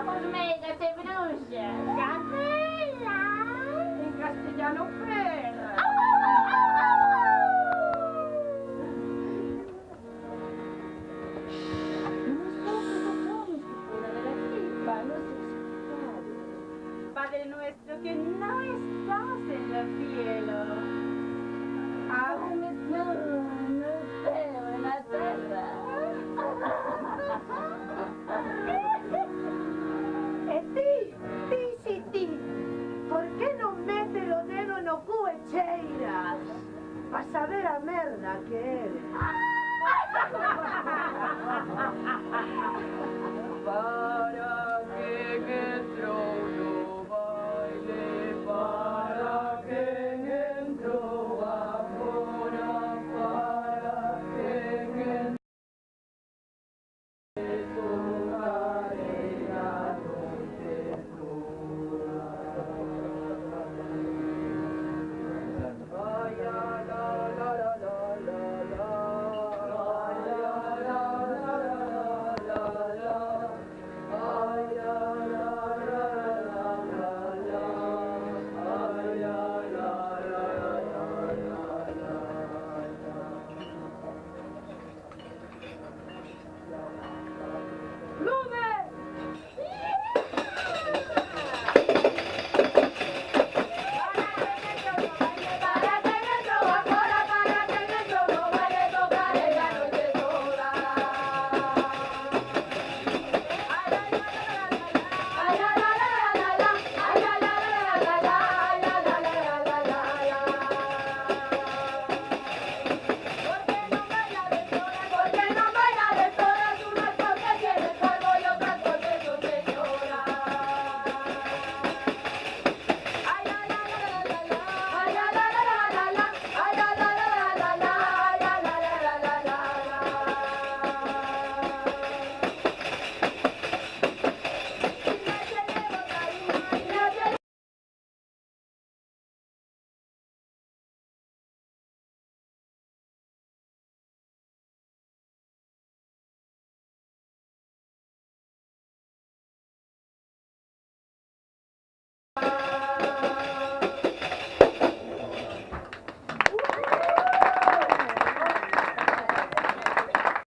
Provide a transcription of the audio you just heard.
ojos meigas e bruxas. Candela. En castellano, pera. Padre nuestro que no estás en el cielo, Hágame todo en el cielo, en la tierra. ti, por que non mete o dedo no cu e cheiras? Pa saber a merda que eres. Para